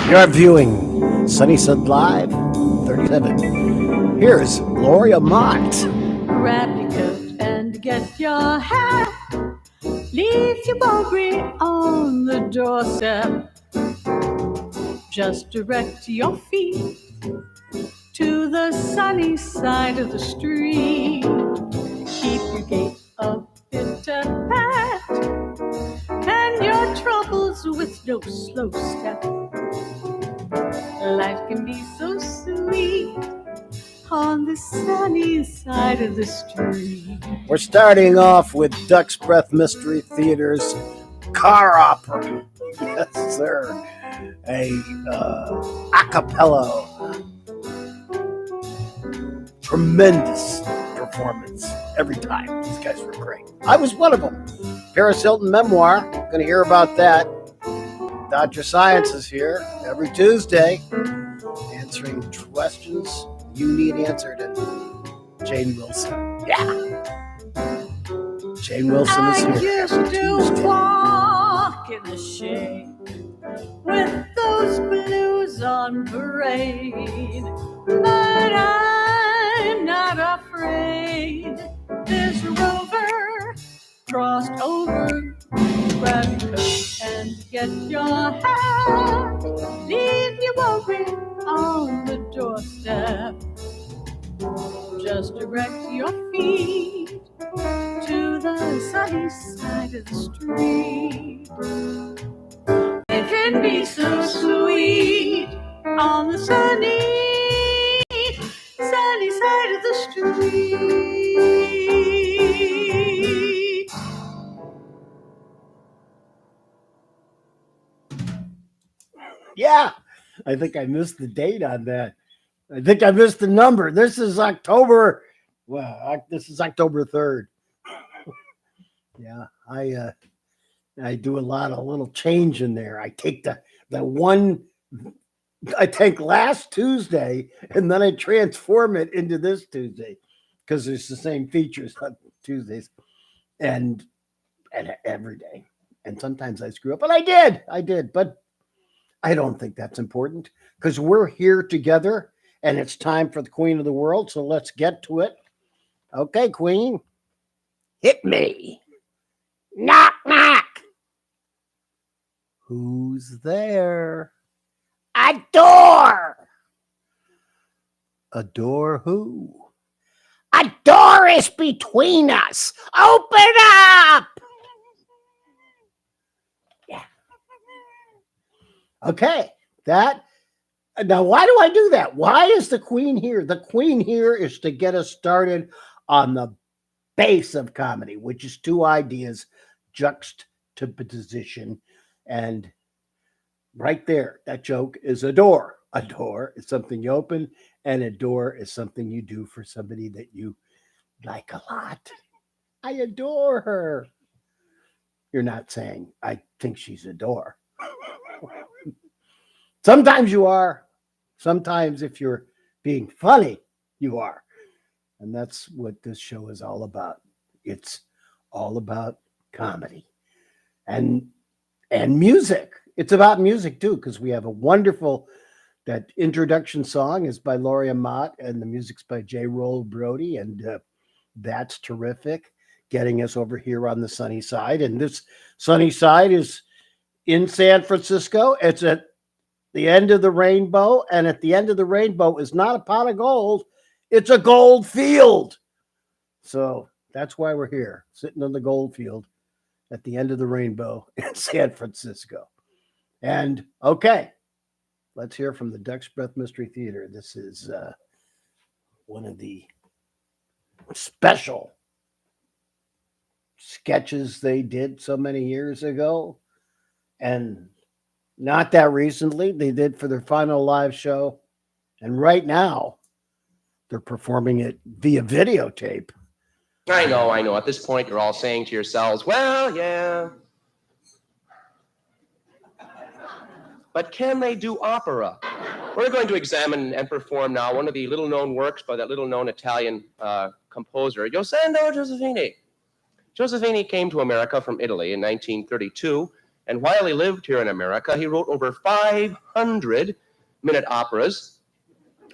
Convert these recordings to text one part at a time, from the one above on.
You're viewing Sunnyside Live 37. Here's Gloria Mott. Grab your coat and get your hat. Leave your worry on the doorstep. Just direct your feet to the sunny side of the street. Keep your gait a bit pat, and your troubles with no slow step. Life can be so sweet on the sunny side of the street. We're starting off with Duck's Breath Mystery Theater's Car Opera. Yes, sir. A acapella. Tremendous performance every time. These guys were great. I was one of them. Hilton Memoir. Going to hear about that. Dr. Science is here every Tuesday answering questions you need answered. And Jane Wilson. Yeah. Jane Wilson is here. I used to walk in the shade with those blues on parade, but I'm not afraid. This rover crossed over. Grab your coat and get your hat. Leave your worry on the doorstep. Just direct your feet to the sunny side of the street. It can be so sweet on the sunny side of the street. Yeah, I think I missed the date on that. I think I missed the number. This is October. Well, this is October 3rd. Yeah, I do a lot of little change in there. I take the one I take last Tuesday and then I transform it into this Tuesday because it's the same features on Tuesdays and every day. And sometimes I screw up, but I did, but I don't think that's important because we're here together and it's time for the Queen of the World. So let's get to it. Okay, Queen, hit me. Knock, knock. Who's there? A door. A door who? A door is between us. Open up. Yeah. Okay, that. Now, why do I do that? Why is the Queen here? The Queen here is to get us started on the base of comedy, which is two ideas, juxtaposition, and right there, that joke is a door. A door is something you open, and a door is something you do for somebody that you like a lot. I adore her. You're not saying, I think she's a door. Sometimes you are. Sometimes if you're being funny, you are. And that's what this show is all about. It's all about comedy and music. It's about music too, because we have a wonderful, that introduction song is by Gloria Mott and the music's by J. Roll Brody. And that's terrific, getting us over here on the sunny side. And this sunny side is in San Francisco. It's at the end of the rainbow. And at the end of the rainbow is not a pot of gold. It's a gold field. So that's why we're here, sitting on the gold field at the end of the rainbow in San Francisco. And okay, let's hear from the Duck's Breath Mystery Theater. This is one of the special sketches they did so many years ago. And not that recently, they did for their final live show. And right now, they're performing it via videotape. I know. At this point, you're all saying to yourselves, well, yeah. But can they do opera? We're going to examine and perform now one of the little-known works by that little-known Italian composer, Giuseppe Josefini. Josefini came to America from Italy in 1932 And while he lived here in America, he wrote over 500-minute operas,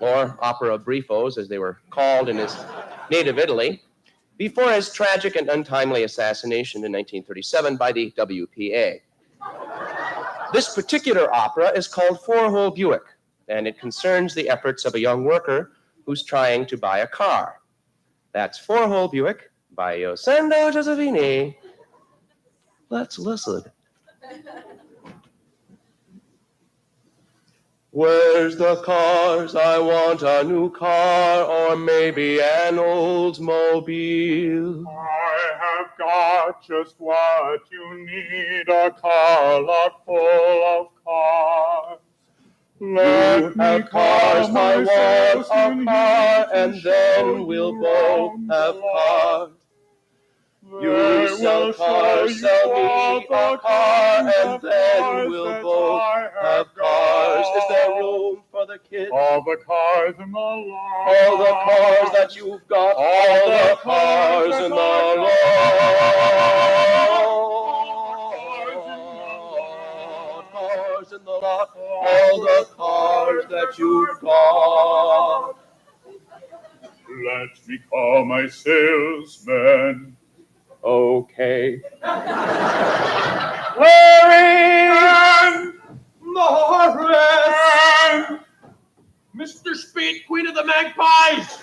or opera briefos, as they were called in his native Italy, before his tragic and untimely assassination in 1937 by the WPA. This particular opera is called Four-Hole Buick, and it concerns the efforts of a young worker who's trying to buy a car. That's Four-Hole Buick by Yosendo Josephini. Let's listen. Where's the cars? I want a new car, or maybe an Oldsmobile. I have got just what you need, a car lot full of cars. You have cars, I want a car, and then we'll both have cars. You sell cars, sell me a car, and then we'll both have cars. Is there room for the kid? All the cars in the lot. All the cars that you've got, all the cars in the lot. Cars in the lot, all the cars that you've got. Let me call my salesman. Okay. Larry! Morris! Mr. Speed, Queen of the Magpies!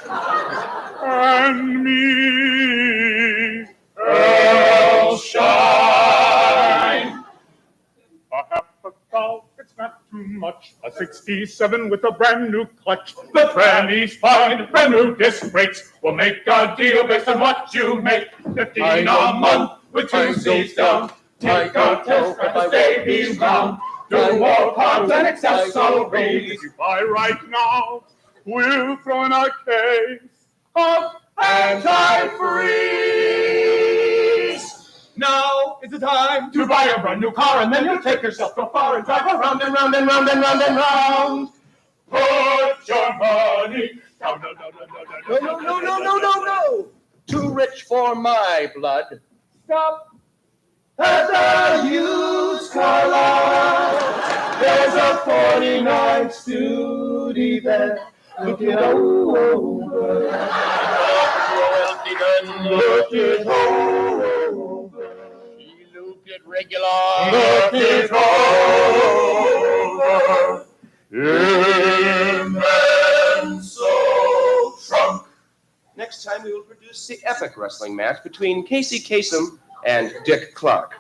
And me, Earl Shine! A half a thou, it's not too much. A 67 with a brand new clutch. The tranny's fine, brand new disc brakes. We'll make a deal based on what you make. 15 a month with 2 seats down. Take a test at the Davies round. Do more parts and accessories. If you buy right now, we'll throw in a case of antifreeze. Now is the time to buy a brand new car, and then you'll take yourself so far and drive around and round and round and round and round. Put your money down, down, down, down, down, down. No. Too rich for my blood. Stop. At the used car lot, there's a 49 Studi there. Look it over. Look it over. Look it regular. Look it over. Immenso trunk. Next time we will produce the epic wrestling match between Casey Kasem and Dick Clark.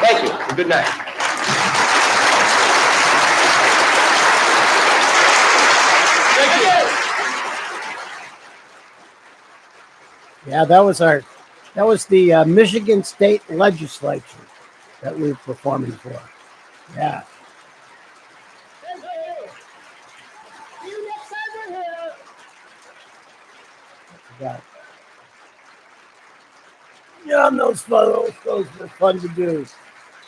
Thank you, and good night. Thank you. Yeah, that was the Michigan State Legislature that we were performing for. Yeah. See you next time we're here. Yeah. Yeah, those photos were fun to do.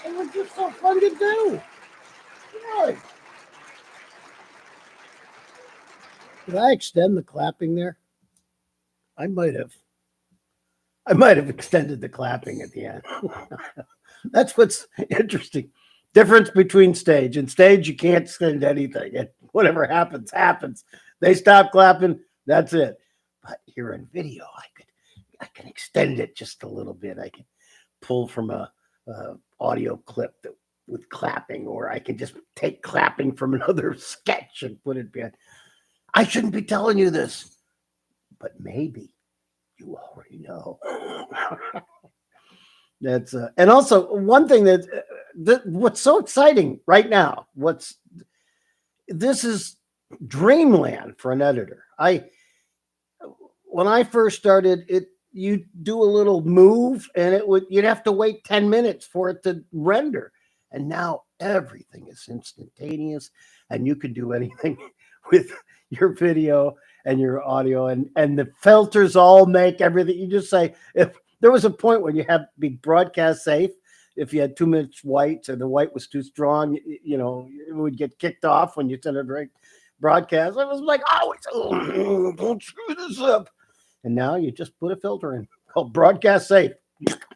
They were just so fun to do. Really. Did I extend the clapping there? I might have extended the clapping at the end. That's what's interesting. Difference between stage. In stage, you can't extend anything. And whatever happens, happens. They stop clapping, that's it. But here in video, I can extend it just a little bit. I can pull from a audio clip with clapping, or I can just take clapping from another sketch and put it behind. I shouldn't be telling you this, but maybe you already know. That's and also one thing that what's so exciting right now. This is dreamland for an editor. When I first started it. You do a little move and you'd have to wait 10 minutes for it to render. And now everything is instantaneous and you can do anything with your video and your audio and the filters all make everything. You just say, if there was a point when you had to be broadcast safe, if you had too much white or the white was too strong, it would get kicked off when you sent a direct broadcast. I was like, oh, don't screw this up. And now you just put a filter in called broadcast safe.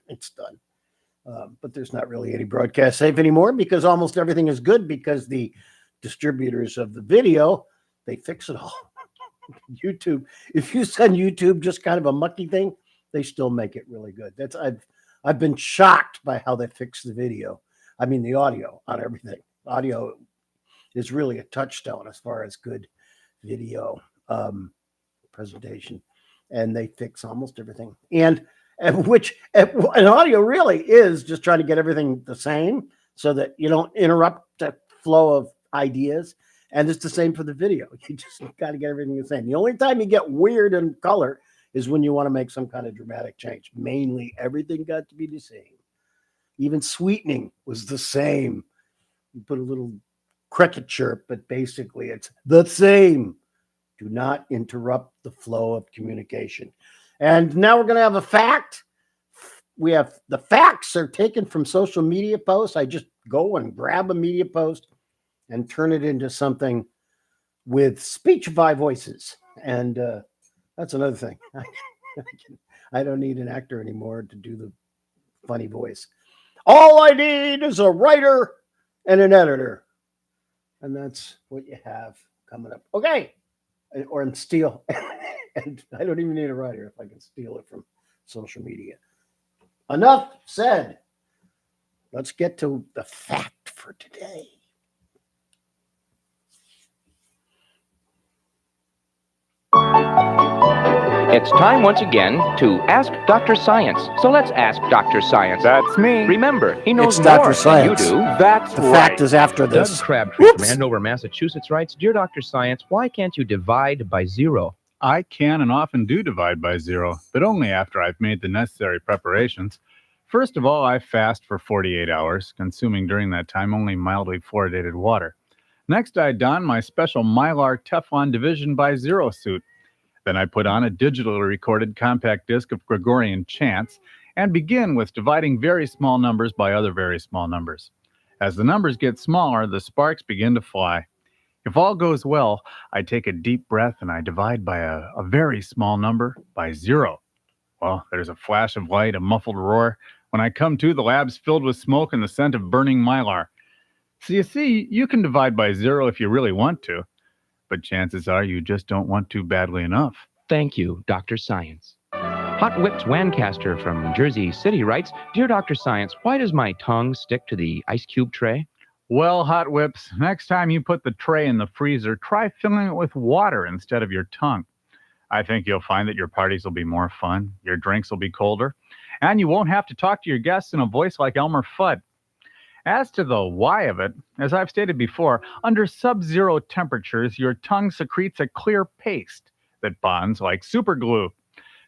It's done. But there's not really any broadcast safe anymore because almost everything is good because the distributors of the video, they fix it all. YouTube, if you send YouTube just kind of a mucky thing, they still make it really good. I've been shocked by how they fix the video. I mean the audio on everything. Audio is really a touchstone as far as good video presentation, and they fix almost everything. And audio really is just trying to get everything the same so that you don't interrupt the flow of ideas. And it's the same for the video. You just got to get everything the same. The only time you get weird in color is when you want to make some kind of dramatic change. Mainly, everything got to be the same. Even sweetening was the same. You put a little cricket chirp, but basically it's the same. Do not interrupt the flow of communication. And now we're going to have a fact. We have the facts are taken from social media posts. I just go and grab a media post and turn it into something with speechify voices. And that's another thing. I don't need an actor anymore to do the funny voice. All I need is a writer and an editor. And that's what you have coming up. Okay. Or in steal. And I don't even need a writer if I can steal it from social media. Enough said. Let's get to the fact for today. It's time once again to ask Dr. Science. So let's ask Dr. Science. That's me. Remember, he knows It's Dr. more Science. than you do. That's The right. fact is after Doug this. Crabtree from Whoops. Andover, Massachusetts writes, Dear Dr. Science, why can't you divide by zero? I can and often do divide by zero, but only after I've made the necessary preparations. First of all, I fast for 48 hours, consuming during that time only mildly fluoridated water. Next, I don my special Mylar Teflon division by zero suit. Then I put on a digitally recorded compact disc of Gregorian chants and begin with dividing very small numbers by other very small numbers. As the numbers get smaller, the sparks begin to fly. If all goes well, I take a deep breath and I divide by a very small number by zero. Well, there's a flash of light, a muffled roar. When I come to, the lab's filled with smoke and the scent of burning mylar. So you see, you can divide by zero if you really want to, but chances are you just don't want to badly enough. Thank you, Dr. Science. Hot Whips Wancaster from Jersey City writes, Dear Dr. Science, why does my tongue stick to the ice cube tray? Well, Hot Whips, next time you put the tray in the freezer, try filling it with water instead of your tongue. I think you'll find that your parties will be more fun, your drinks will be colder, and you won't have to talk to your guests in a voice like Elmer Fudd. As to the why of it, as I've stated before, under sub-zero temperatures, your tongue secretes a clear paste that bonds like superglue.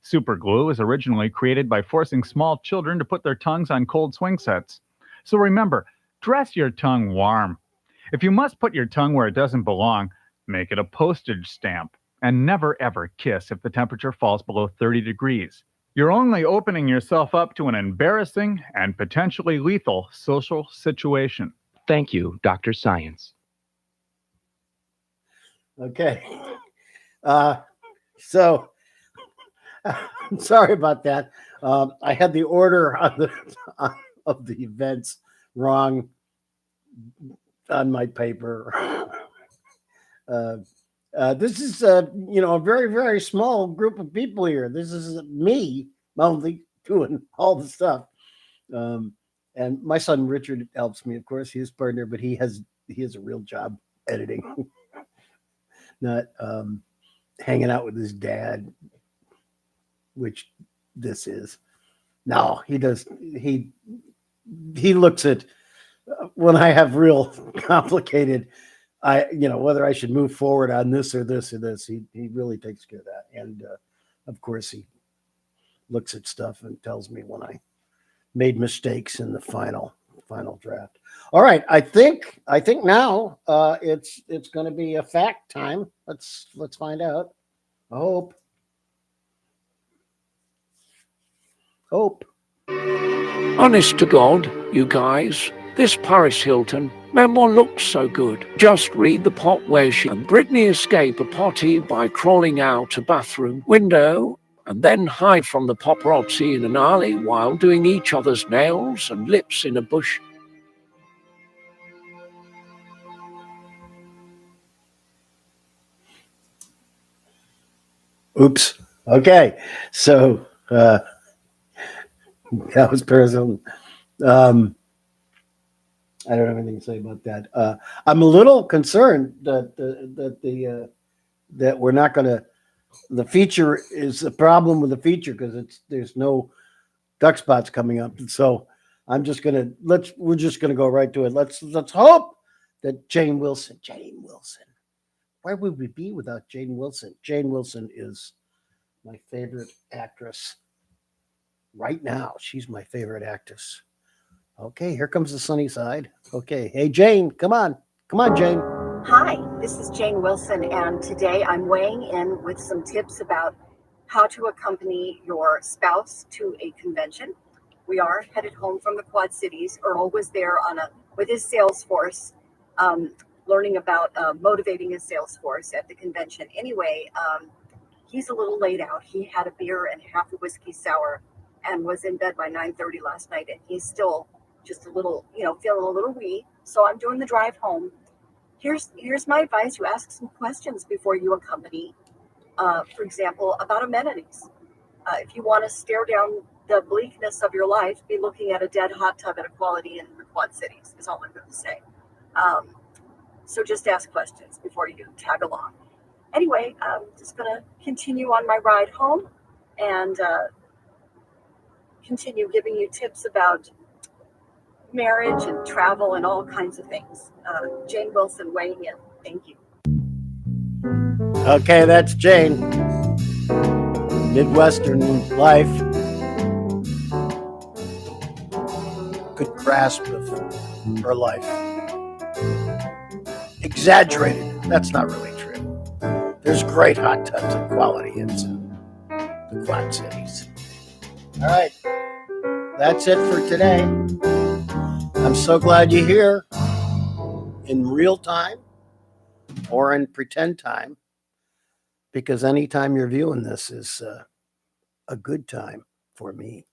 Superglue was originally created by forcing small children to put their tongues on cold swing sets. So remember, dress your tongue warm. If you must put your tongue where it doesn't belong, make it a postage stamp. And never ever kiss if the temperature falls below 30 degrees. You're only opening yourself up to an embarrassing and potentially lethal social situation. Thank you, Dr. Science. Okay. So I'm sorry about that. I had the order of the events wrong on my paper. This is a very, very small group of people here. This is me only doing all the stuff. And my son Richard helps me, of course. He's partner, but he has a real job editing, not hanging out with his dad, which this is. No, he does. He looks at when I have real complicated. Whether I should move forward on this or this or this, he really takes care of that. And of course, he looks at stuff and tells me when I made mistakes in the final draft. All right, I think now it's going to be a fact time. Let's find out. I hope. Honest to God, you guys, this Paris Hilton memoir looks so good. Just read the part where she and Brittany escape a party by crawling out a bathroom window and then hide from the paparazzi in an alley while doing each other's nails and lips in a bush. Oops. Okay. So that was Paris Hilton. I don't have anything to say about that. I'm a little concerned that we're not going to. The feature is a problem with the feature because there's no duck spots coming up, and so we're just gonna go right to it. Let's hope that Jane Wilson. Where would we be without Jane Wilson? Jane Wilson is my favorite actress right now. She's my favorite actress. Okay, here comes the sunny side. Okay, hey Jane, come on, Jane. Hi, this is Jane Wilson, and today I'm weighing in with some tips about how to accompany your spouse to a convention. We are headed home from the Quad Cities. Earl was there with his sales force, learning about motivating his sales force at the convention. Anyway, he's a little laid out. He had a beer and half a whiskey sour and was in bed by 9:30 last night, and he's still just a little, feeling a little wee. So I'm doing the drive home. Here's my advice. You ask some questions before you accompany. For example, about amenities. If you want to stare down the bleakness of your life, be looking at a dead hot tub at a Quality in the Quad Cities, is all I'm going to say. So just ask questions before you tag along. Anyway, I'm just going to continue on my ride home and continue giving you tips about marriage and travel and all kinds of things. Jane Wilson weighing in. Thank you. Okay, that's Jane. Midwestern life. Good grasp of her life. Exaggerated. That's not really true. There's great hot tubs and Quality in the Quad Cities. All right. That's it for today. I'm so glad you're here in real time or in pretend time, because anytime you're viewing this is a good time for me.